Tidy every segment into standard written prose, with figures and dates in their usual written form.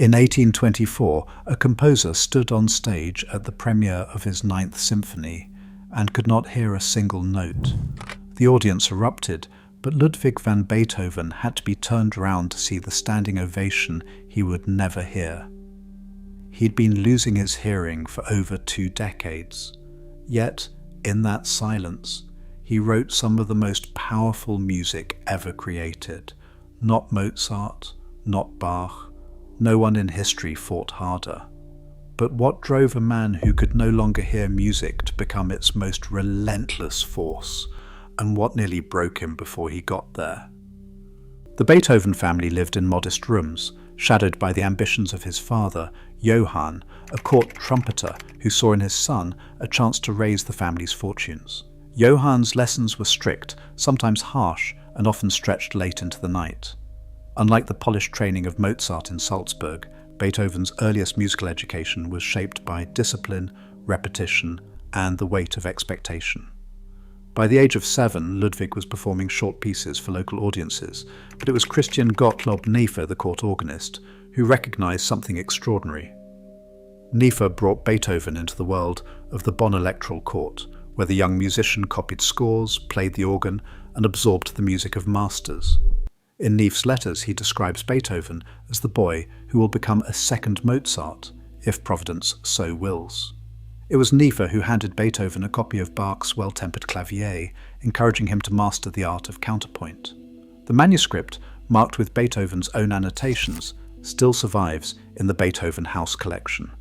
In 1824, a composer stood on stage at the premiere of his Ninth Symphony and could not hear a single note. The audience erupted, but Ludwig van Beethoven had to be turned around to see the standing ovation he would never hear. He'd been losing his hearing for over 2 decades. Yet, in that silence, he wrote some of the most powerful music ever created. Not Mozart, not Bach. No one in history fought harder. But what drove a man who could no longer hear music to become its most relentless force, and what nearly broke him before he got there? The Beethoven family lived in modest rooms, shadowed by the ambitions of his father, Johann, a court trumpeter who saw in his son a chance to raise the family's fortunes. Johann's lessons were strict, sometimes harsh, and often stretched late into the night. Unlike the polished training of Mozart in Salzburg, Beethoven's earliest musical education was shaped by discipline, repetition, and the weight of expectation. By the age of 7, Ludwig was performing short pieces for local audiences, but it was Christian Gottlob Neefe, the court organist, who recognized something extraordinary. Neefe brought Beethoven into the world of the Bonn electoral court, where the young musician copied scores, played the organ, and absorbed the music of masters. In Neefe's letters, he describes Beethoven as the boy who will become a second Mozart, if Providence so wills. It was Neefe who handed Beethoven a copy of Bach's Well-Tempered Clavier, encouraging him to master the art of counterpoint. The manuscript, marked with Beethoven's own annotations, still survives in the Beethoven House collection.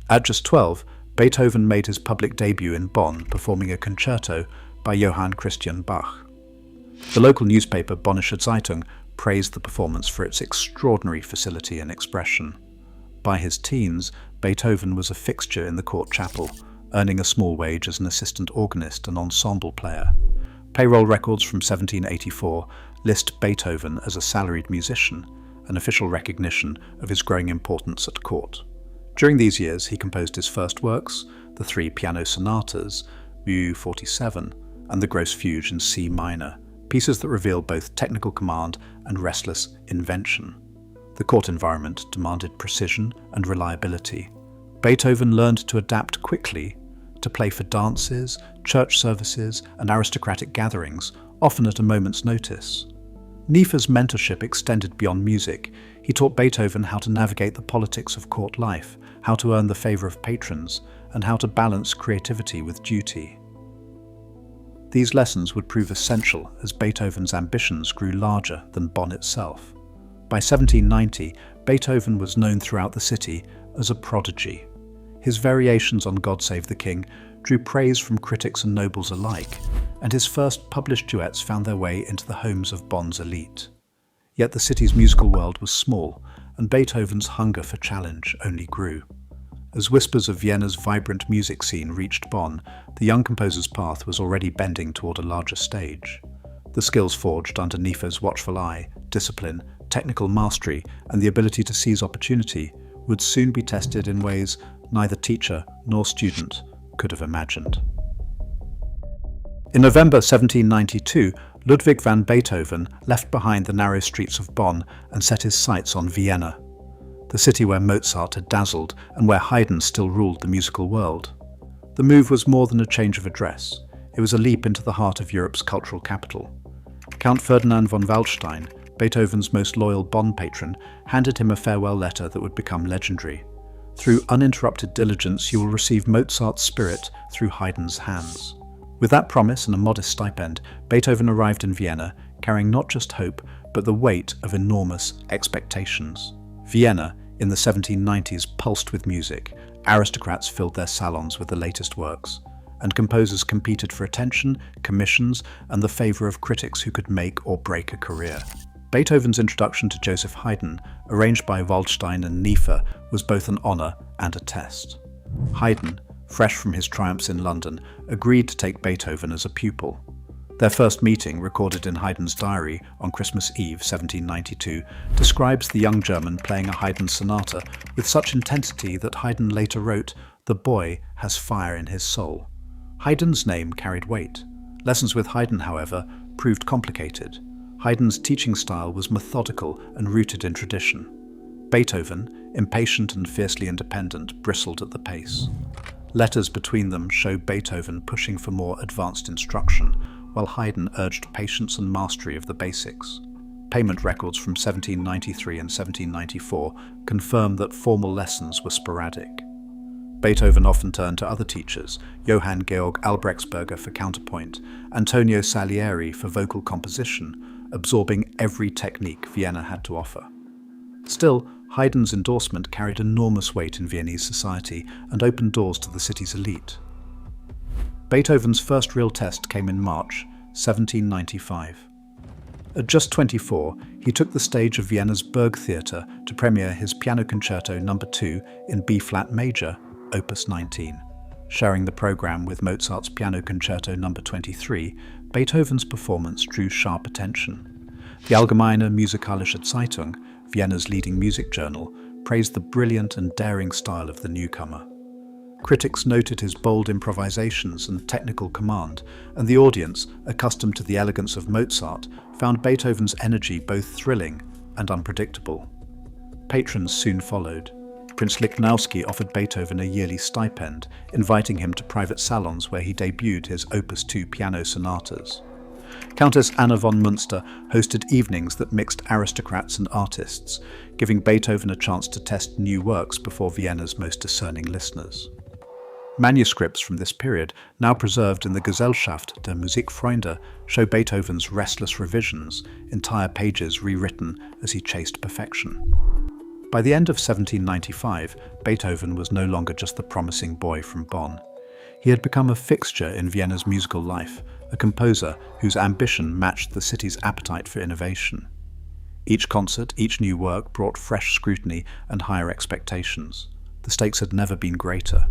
At just 12, Beethoven made his public debut in Bonn, performing a concerto by Johann Christian Bach. The local newspaper Bonnische Zeitung praised the performance for its extraordinary facility and expression. By his teens, Beethoven was a fixture in the court chapel, earning a small wage as an assistant organist and ensemble player. Payroll records from 1784 list Beethoven as a salaried musician, an official recognition of his growing importance at court. During these years, he composed his first works, the 3 piano sonatas, Vue 47, and the Gross Fugue in C minor, pieces that reveal both technical command and restless invention. The court environment demanded precision and reliability. Beethoven learned to adapt quickly, to play for dances, church services, and aristocratic gatherings, often at a moment's notice. Neefe's mentorship extended beyond music. He taught Beethoven how to navigate the politics of court life, how to earn the favor of patrons, and how to balance creativity with duty. These lessons would prove essential as Beethoven's ambitions grew larger than Bonn itself. By 1790, Beethoven was known throughout the city as a prodigy. His variations on God Save the King drew praise from critics and nobles alike, and his first published duets found their way into the homes of Bonn's elite. Yet the city's musical world was small, and Beethoven's hunger for challenge only grew. As whispers of Vienna's vibrant music scene reached Bonn, the young composer's path was already bending toward a larger stage. The skills forged under Neefe's watchful eye, discipline, technical mastery, and the ability to seize opportunity would soon be tested in ways neither teacher nor student could have imagined. In November 1792, Ludwig van Beethoven left behind the narrow streets of Bonn and set his sights on Vienna, the city where Mozart had dazzled and where Haydn still ruled the musical world. The move was more than a change of address. It was a leap into the heart of Europe's cultural capital. Count Ferdinand von Waldstein, Beethoven's most loyal Bonn patron, handed him a farewell letter that would become legendary. Through uninterrupted diligence, you will receive Mozart's spirit through Haydn's hands. With that promise and a modest stipend, Beethoven arrived in Vienna, carrying not just hope, but the weight of enormous expectations. Vienna, in the 1790s, pulsed with music. Aristocrats filled their salons with the latest works, and composers competed for attention, commissions, and the favor of critics who could make or break a career. Beethoven's introduction to Joseph Haydn, arranged by Waldstein and Neefe, was both an honor and a test. Haydn, fresh from his triumphs in London, agreed to take Beethoven as a pupil. Their first meeting, recorded in Haydn's diary on Christmas Eve 1792, describes the young German playing a Haydn sonata with such intensity that Haydn later wrote, "The boy has fire in his soul." Haydn's name carried weight. Lessons with Haydn, however, proved complicated. Haydn's teaching style was methodical and rooted in tradition. Beethoven, impatient and fiercely independent, bristled at the pace. Letters between them show Beethoven pushing for more advanced instruction, while Haydn urged patience and mastery of the basics. Payment records from 1793 and 1794 confirm that formal lessons were sporadic. Beethoven often turned to other teachers, Johann Georg Albrechtsberger for counterpoint, Antonio Salieri for vocal composition, absorbing every technique Vienna had to offer. Still, Haydn's endorsement carried enormous weight in Viennese society and opened doors to the city's elite. Beethoven's first real test came in March 1795. At just 24, he took the stage of Vienna's Burgtheater to premiere his Piano Concerto No. 2 in B-flat major, Opus 19. Sharing the program with Mozart's Piano Concerto No. 23, Beethoven's performance drew sharp attention. The Allgemeine Musikalische Zeitung, Vienna's leading music journal, praised the brilliant and daring style of the newcomer. Critics noted his bold improvisations and technical command, and the audience, accustomed to the elegance of Mozart, found Beethoven's energy both thrilling and unpredictable. Patrons soon followed. Prince Lichnowsky offered Beethoven a yearly stipend, inviting him to private salons where he debuted his Opus 2 piano sonatas. Countess Anna von Münster hosted evenings that mixed aristocrats and artists, giving Beethoven a chance to test new works before Vienna's most discerning listeners. Manuscripts from this period, now preserved in the Gesellschaft der Musikfreunde, show Beethoven's restless revisions, entire pages rewritten as he chased perfection. By the end of 1795, Beethoven was no longer just the promising boy from Bonn. He had become a fixture in Vienna's musical life, a composer whose ambition matched the city's appetite for innovation. Each concert, each new work brought fresh scrutiny and higher expectations. The stakes had never been greater.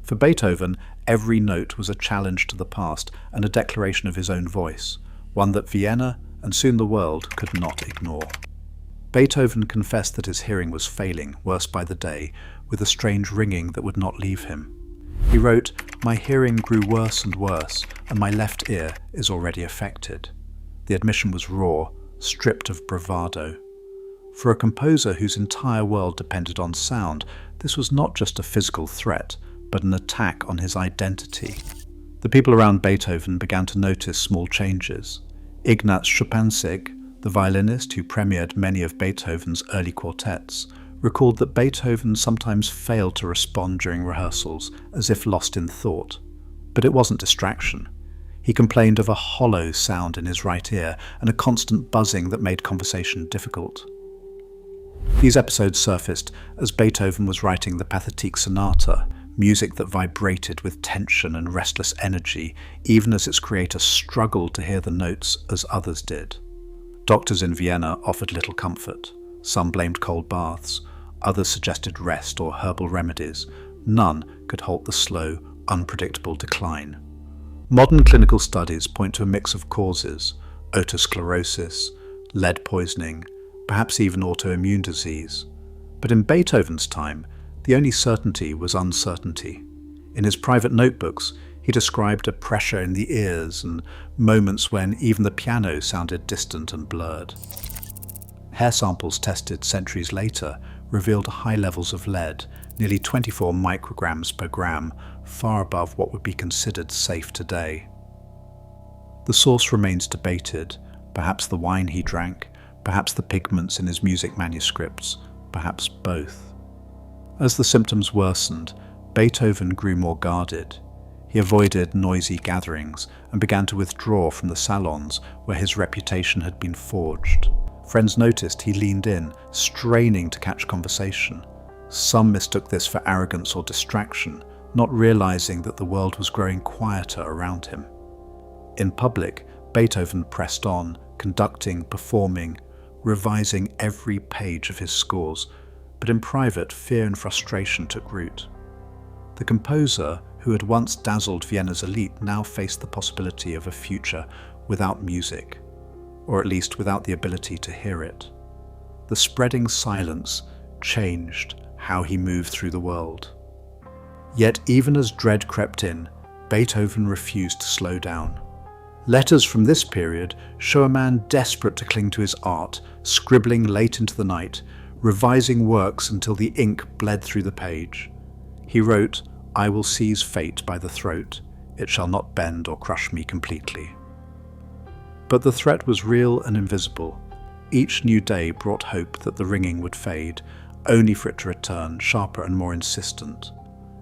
For Beethoven, every note was a challenge to the past and a declaration of his own voice, one that Vienna, and soon the world, could not ignore. Beethoven confessed that his hearing was failing, worse by the day, with a strange ringing that would not leave him. He wrote, "My hearing grew worse and worse, and my left ear is already affected." The admission was raw, stripped of bravado. For a composer whose entire world depended on sound, this was not just a physical threat, but an attack on his identity. The people around Beethoven began to notice small changes. Ignaz Schupanzig, the violinist who premiered many of Beethoven's early quartets, recalled that Beethoven sometimes failed to respond during rehearsals, as if lost in thought. But it wasn't distraction. He complained of a hollow sound in his right ear and a constant buzzing that made conversation difficult. These episodes surfaced as Beethoven was writing the Pathetique Sonata, music that vibrated with tension and restless energy, even as its creator struggled to hear the notes as others did. Doctors in Vienna offered little comfort. Some blamed cold baths, others suggested rest or herbal remedies. None could halt the slow, unpredictable decline. Modern clinical studies point to a mix of causes: otosclerosis, lead poisoning, perhaps even autoimmune disease. But in Beethoven's time, the only certainty was uncertainty. In his private notebooks, he described a pressure in the ears and moments when even the piano sounded distant and blurred. Hair samples tested centuries later revealed high levels of lead, nearly 24 micrograms per gram, far above what would be considered safe today. The source remains debated, perhaps the wine he drank, perhaps the pigments in his music manuscripts, perhaps both. As the symptoms worsened, Beethoven grew more guarded. He avoided noisy gatherings and began to withdraw from the salons where his reputation had been forged. Friends noticed he leaned in, straining to catch conversation. Some mistook this for arrogance or distraction, not realizing that the world was growing quieter around him. In public, Beethoven pressed on, conducting, performing, revising every page of his scores, but in private, fear and frustration took root. The composer, who had once dazzled Vienna's elite, now faced the possibility of a future without music, or at least without the ability to hear it. The spreading silence changed how he moved through the world. Yet even as dread crept in, Beethoven refused to slow down. Letters from this period show a man desperate to cling to his art, scribbling late into the night, revising works until the ink bled through the page. He wrote, "I will seize fate by the throat. It shall not bend or crush me completely." But the threat was real and invisible. Each new day brought hope that the ringing would fade, only for it to return, sharper and more insistent.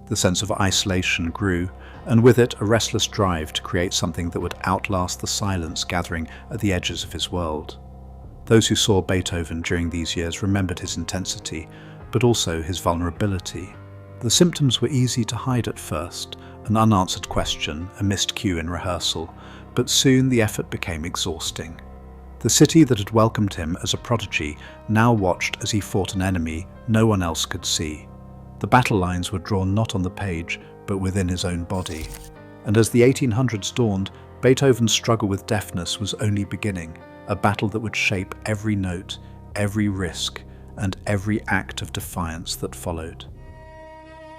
The sense of isolation grew, and with it a restless drive to create something that would outlast the silence gathering at the edges of his world. Those who saw Beethoven during these years remembered his intensity, but also his vulnerability. The symptoms were easy to hide at first, an unanswered question, a missed cue in rehearsal, but soon the effort became exhausting. The city that had welcomed him as a prodigy now watched as he fought an enemy no one else could see. The battle lines were drawn not on the page, but within his own body. And as the 1800s dawned, Beethoven's struggle with deafness was only beginning, a battle that would shape every note, every risk, and every act of defiance that followed.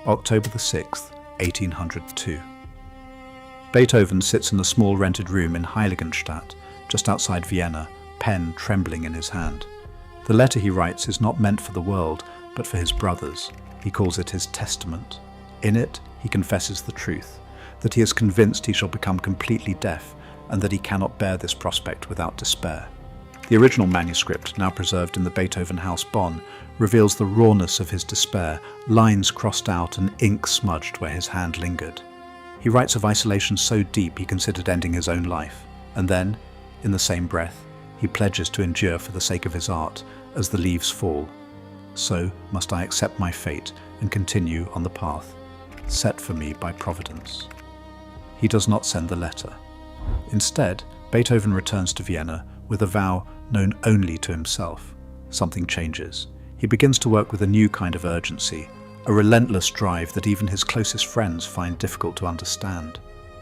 October the 6th, 1802. Beethoven sits in a small rented room in Heiligenstadt, just outside Vienna, pen trembling in his hand. The letter he writes is not meant for the world, but for his brothers. He calls it his testament. In it, he confesses the truth, that he is convinced he shall become completely deaf, and that he cannot bear this prospect without despair. The original manuscript, now preserved in the Beethoven House, Bonn, reveals the rawness of his despair, lines crossed out and ink smudged where his hand lingered. He writes of isolation so deep he considered ending his own life, and then, in the same breath, he pledges to endure for the sake of his art as the leaves fall. So must I accept my fate and continue on the path set for me by Providence. He does not send the letter. Instead, Beethoven returns to Vienna with a vow known only to himself. Something changes. He begins to work with a new kind of urgency, a relentless drive that even his closest friends find difficult to understand.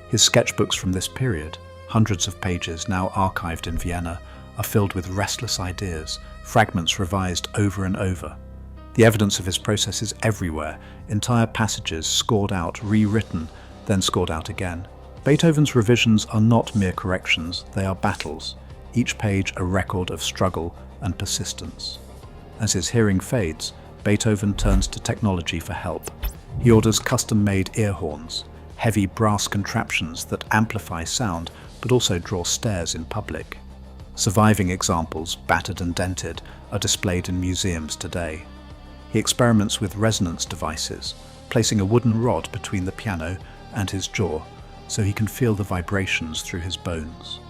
His sketchbooks from this period, hundreds of pages now archived in Vienna, are filled with restless ideas, fragments revised over and over. The evidence of his process is everywhere, entire passages scored out, rewritten, then scored out again. Beethoven's revisions are not mere corrections, they are battles, each page a record of struggle and persistence. As his hearing fades, Beethoven turns to technology for help. He orders custom-made ear horns, heavy brass contraptions that amplify sound but also draw stares in public. Surviving examples, battered and dented, are displayed in museums today. He experiments with resonance devices, placing a wooden rod between the piano and his jaw so he can feel the vibrations through his bones.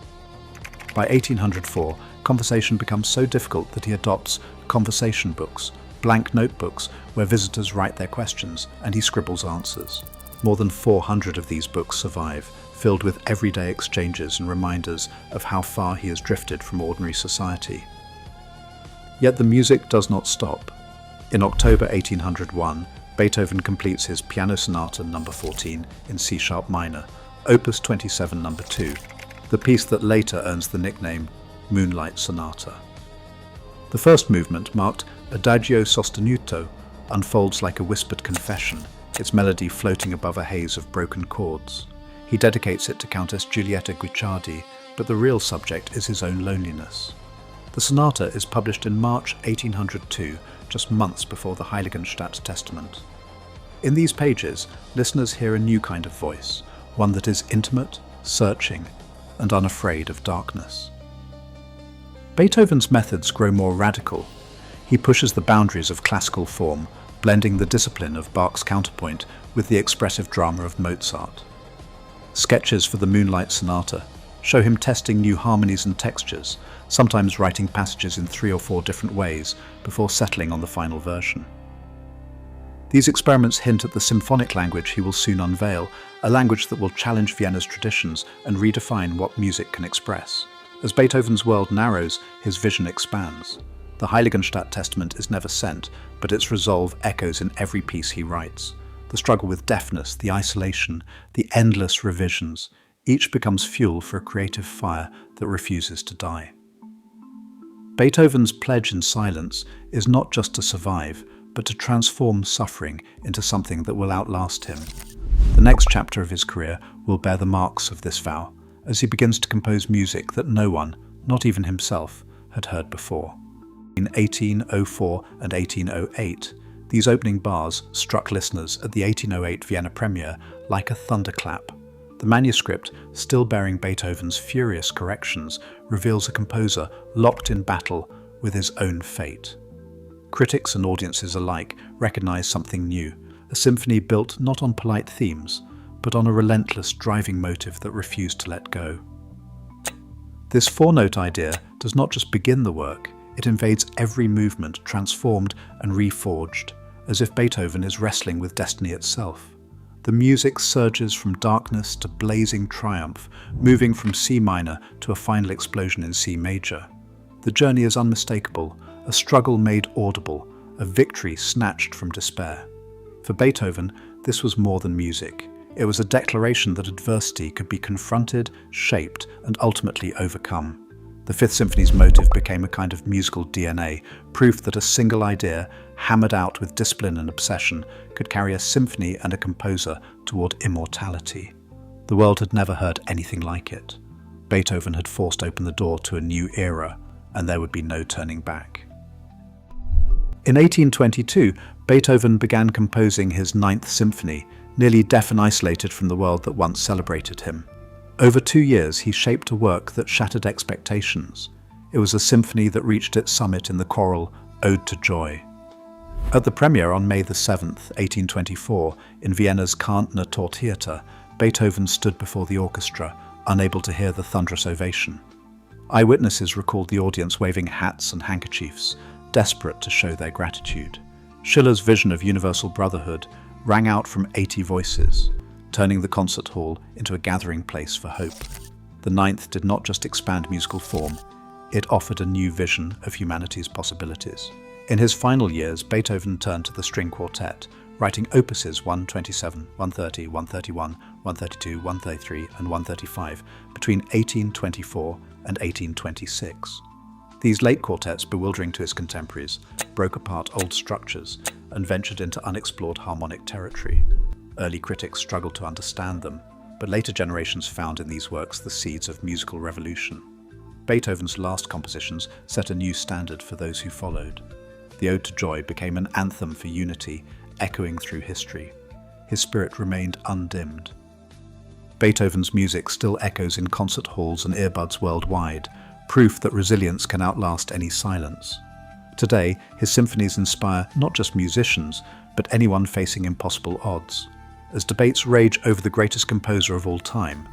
By 1804, conversation becomes so difficult that he adopts conversation books, blank notebooks where visitors write their questions and he scribbles answers. More than 400 of these books survive, filled with everyday exchanges and reminders of how far he has drifted from ordinary society. Yet the music does not stop. In October 1801, Beethoven completes his Piano Sonata No. 14 in C-sharp minor, Opus 27 No. 2, the piece that later earns the nickname Moonlight Sonata. The first movement, marked Adagio sostenuto, unfolds like a whispered confession, its melody floating above a haze of broken chords. He dedicates it to Countess Giulietta Guicciardi, but the real subject is his own loneliness. The sonata is published in March 1802, just months before the Heiligenstadt Testament. In these pages, listeners hear a new kind of voice, one that is intimate, searching, and unafraid of darkness. Beethoven's methods grow more radical. He pushes the boundaries of classical form, blending the discipline of Bach's counterpoint with the expressive drama of Mozart. Sketches for the Moonlight Sonata show him testing new harmonies and textures, sometimes writing passages in 3 or 4 different ways before settling on the final version. These experiments hint at the symphonic language he will soon unveil, a language that will challenge Vienna's traditions and redefine what music can express. As Beethoven's world narrows, his vision expands. The Heiligenstadt Testament is never sent, but its resolve echoes in every piece he writes. The struggle with deafness, the isolation, the endless revisions, each becomes fuel for a creative fire that refuses to die. Beethoven's pledge in silence is not just to survive, but to transform suffering into something that will outlast him. The next chapter of his career will bear the marks of this vow, as he begins to compose music that no one, not even himself, had heard before. In 1804 and 1808, these opening bars struck listeners at the 1808 Vienna premiere like a thunderclap. The manuscript, still bearing Beethoven's furious corrections, reveals a composer locked in battle with his own fate. Critics and audiences alike recognize something new, a symphony built not on polite themes, but on a relentless driving motive that refused to let go. This four-note idea does not just begin the work, it invades every movement, transformed and reforged, as if Beethoven is wrestling with destiny itself. The music surges from darkness to blazing triumph, moving from C minor to a final explosion in C major. The journey is unmistakable, a struggle made audible, a victory snatched from despair. For Beethoven, this was more than music. It was a declaration that adversity could be confronted, shaped, and ultimately overcome. The Fifth Symphony's motive became a kind of musical DNA, proof that a single idea, hammered out with discipline and obsession, could carry a symphony and a composer toward immortality. The world had never heard anything like it. Beethoven had forced open the door to a new era, and there would be no turning back. In 1822, Beethoven began composing his Ninth Symphony, nearly deaf and isolated from the world that once celebrated him. Over 2 years, he shaped a work that shattered expectations. It was a symphony that reached its summit in the choral Ode To Joy. At the premiere on May 7, 1824, in Vienna's Kärntner Tortheater, Beethoven stood before the orchestra, unable to hear the thunderous ovation. Eyewitnesses recalled the audience waving hats and handkerchiefs, desperate to show their gratitude. Schiller's vision of universal brotherhood rang out from 80 voices, turning the concert hall into a gathering place for hope. The Ninth did not just expand musical form, it offered a new vision of humanity's possibilities. In his final years, Beethoven turned to the string quartet, writing opuses 127, 130, 131, 132, 133, and 135 between 1824 and 1826. These late quartets, bewildering to his contemporaries, broke apart old structures and ventured into unexplored harmonic territory. Early critics struggled to understand them, but later generations found in these works the seeds of musical revolution. Beethoven's last compositions set a new standard for those who followed. The Ode to Joy became an anthem for unity, echoing through history. His spirit remained undimmed. Beethoven's music still echoes in concert halls and earbuds worldwide, proof that resilience can outlast any silence. Today, his symphonies inspire not just musicians, but anyone facing impossible odds. As debates rage over the greatest composer of all time,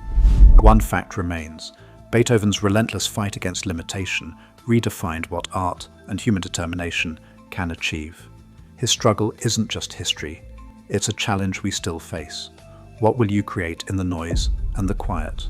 one fact remains: Beethoven's relentless fight against limitation redefined what art and human determination can achieve. His struggle isn't just history, it's a challenge we still face. What will you create in the noise and the quiet?